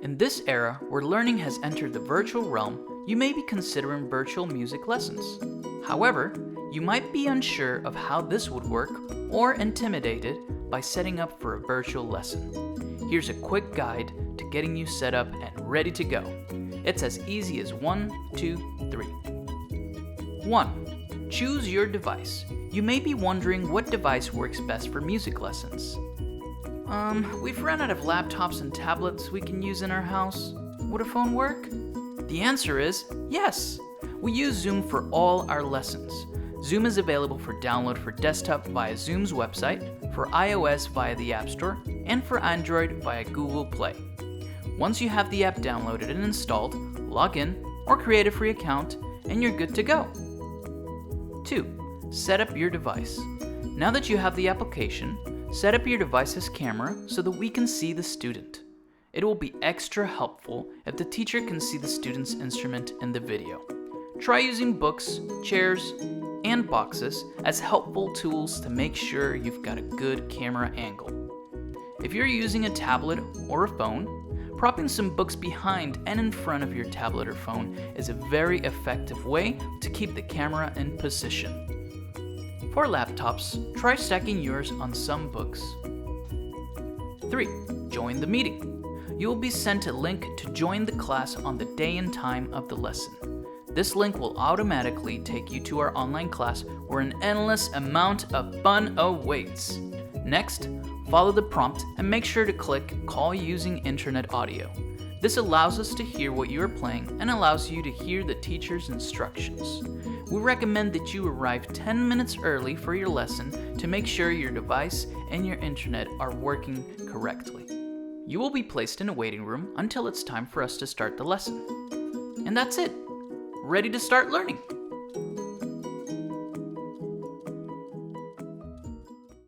In this era where learning has entered the virtual realm, you may be considering virtual music lessons. However, you might be unsure of how this would work or intimidated by setting up for a virtual lesson. Here's a quick guide to getting you set up and ready to go. It's as easy as 1, 2, 3. 1. Choose your device. You may be wondering what device works best for music lessons. We've run out of laptops and tablets we can use in our house. Would a phone work? The answer is yes. We use Zoom for all our lessons. Zoom is available for download for desktop via Zoom's website, for iOS via the App Store, and for Android via Google Play. Once you have the app downloaded and installed, log in or create a free account, and you're good to go. 2. Set up your device. Now that you have the application, set up your device's camera so that we can see the student. It will be extra helpful if the teacher can see the student's instrument in the video. Try using books, chairs, and boxes as helpful tools to make sure you've got a good camera angle. If you're using a tablet or a phone, propping some books behind and in front of your tablet or phone is a very effective way to keep the camera in position. For laptops, try stacking yours on some books. 3. Join the meeting. You will be sent a link to join the class on the day and time of the lesson. This link will automatically take you to our online class where an endless amount of fun awaits. Next, follow the prompt and make sure to click Call using Internet Audio. This allows us to hear what you are playing and allows you to hear the teacher's instructions. We recommend that you arrive 10 minutes early for your lesson to make sure your device and your internet are working correctly. You will be placed in a waiting room until it's time for us to start the lesson. And that's it. Ready to start learning.